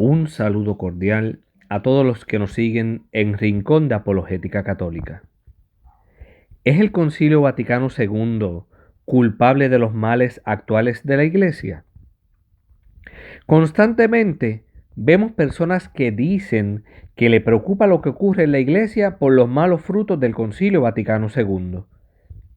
Un saludo cordial a todos los que nos siguen en Rincón de Apologética Católica. ¿Es el Concilio Vaticano II culpable de los males actuales de la Iglesia? Constantemente vemos personas que dicen que le preocupa lo que ocurre en la Iglesia por los malos frutos del Concilio Vaticano II.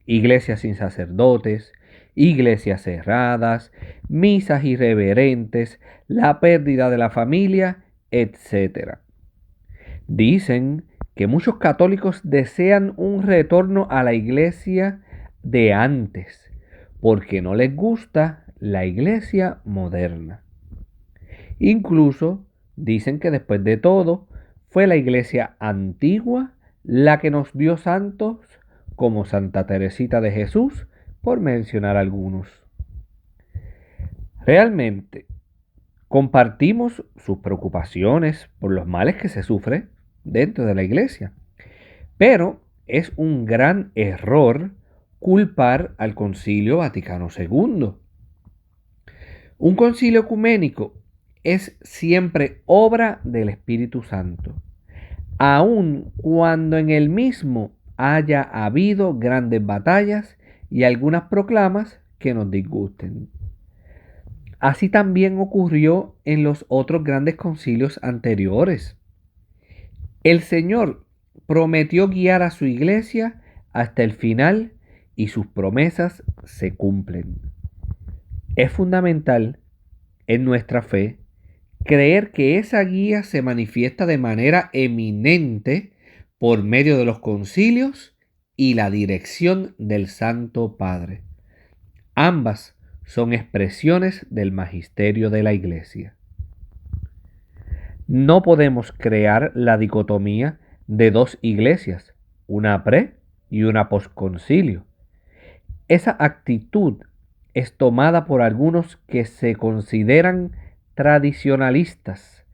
Iglesias sin sacerdotes, iglesias cerradas, misas irreverentes, la pérdida de la familia, etc. Dicen que muchos católicos desean un retorno a la iglesia de antes, porque no les gusta la iglesia moderna. Incluso dicen que después de todo, fue la iglesia antigua la que nos dio santos como Santa Teresita de Jesús, por mencionar algunos. Realmente, compartimos sus preocupaciones por los males que se sufren dentro de la iglesia, pero es un gran error culpar al Concilio Vaticano II. Un concilio ecuménico es siempre obra del Espíritu Santo, aun cuando en el mismo haya habido grandes batallas y algunas proclamas que nos disgusten. Así también ocurrió en los otros grandes concilios anteriores. El Señor prometió guiar a su iglesia hasta el final y sus promesas se cumplen. Es fundamental en nuestra fe creer que esa guía se manifiesta de manera eminente por medio de los concilios y la dirección del Santo Padre. Ambas son expresiones del magisterio de la Iglesia. No podemos crear la dicotomía de dos iglesias, una pre y una posconcilio. Esa actitud es tomada por algunos que se consideran tradicionalistas,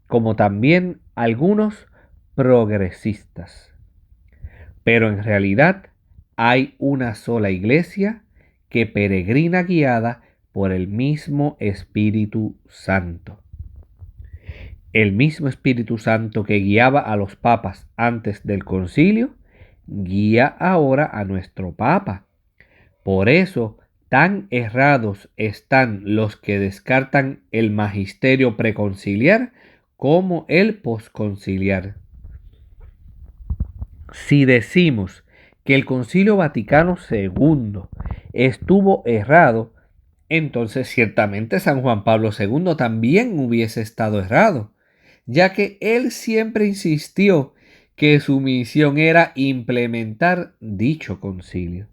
como también algunos progresistas. Pero en realidad hay una sola iglesia que peregrina guiada por el mismo Espíritu Santo. El mismo Espíritu Santo que guiaba a los papas antes del concilio, guía ahora a nuestro Papa. Por eso, tan errados están los que descartan el magisterio preconciliar como el posconciliar. Si decimos que el Concilio Vaticano II estuvo errado, entonces ciertamente San Juan Pablo II también hubiese estado errado, ya que él siempre insistió que su misión era implementar dicho concilio.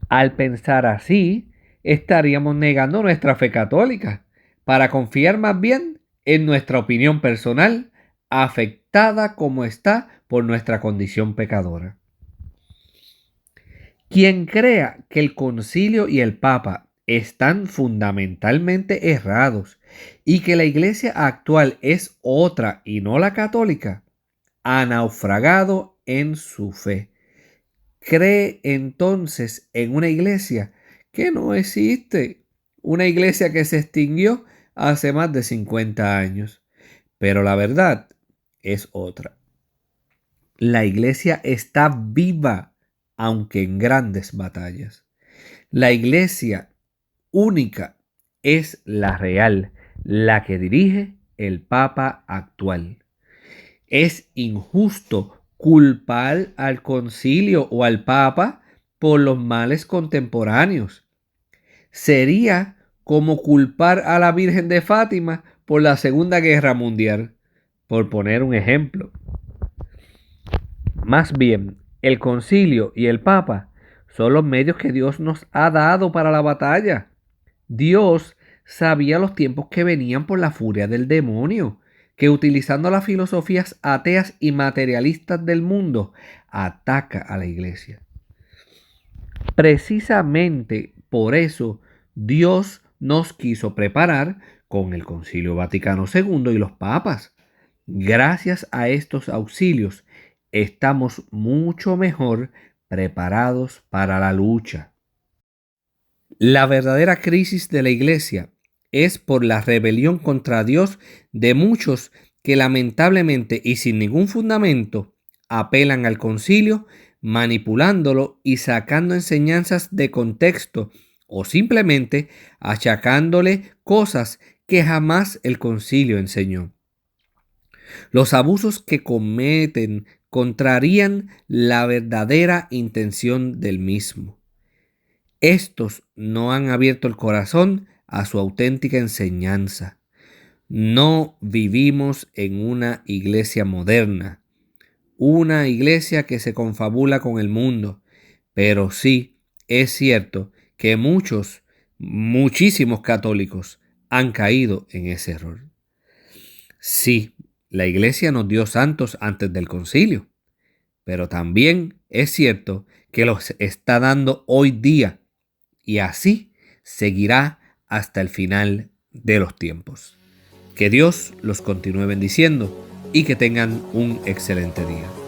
Al pensar así, estaríamos negando nuestra fe católica para confiar más bien en nuestra opinión personal, afectada como está por nuestra condición pecadora. Quien crea que el concilio y el papa están fundamentalmente errados y que la iglesia actual es otra y no la católica, ha naufragado en su fe. Cree entonces en una iglesia que no existe, una iglesia que se extinguió hace más de 50 años. Pero la verdad es otra. La iglesia está viva, aunque en grandes batallas. La iglesia única es la real, la que dirige el Papa actual. Es injusto culpar al concilio o al Papa por los males contemporáneos. Sería como culpar a la Virgen de Fátima por la Segunda Guerra Mundial, por poner un ejemplo. Más bien, el concilio y el Papa son los medios que Dios nos ha dado para la batalla. Dios sabía los tiempos que venían por la furia del demonio, que utilizando las filosofías ateas y materialistas del mundo, ataca a la iglesia. Precisamente por eso Dios nos quiso preparar con el Concilio Vaticano II y los papas. Gracias a estos auxilios, estamos mucho mejor preparados para la lucha. La verdadera crisis de la iglesia es por la rebelión contra Dios de muchos que lamentablemente y sin ningún fundamento apelan al concilio, manipulándolo y sacando enseñanzas de contexto o simplemente achacándole cosas que jamás el concilio enseñó. Los abusos que cometen contrarían la verdadera intención del mismo. Estos no han abierto el corazón a su auténtica enseñanza. No vivimos en una iglesia moderna, una iglesia que se confabula con el mundo, pero sí es cierto que muchísimos católicos han caído en ese error. Sí, la iglesia nos dio santos antes del concilio, pero también es cierto que los está dando hoy día y así seguirá hasta el final de los tiempos. Que Dios los continúe bendiciendo y que tengan un excelente día.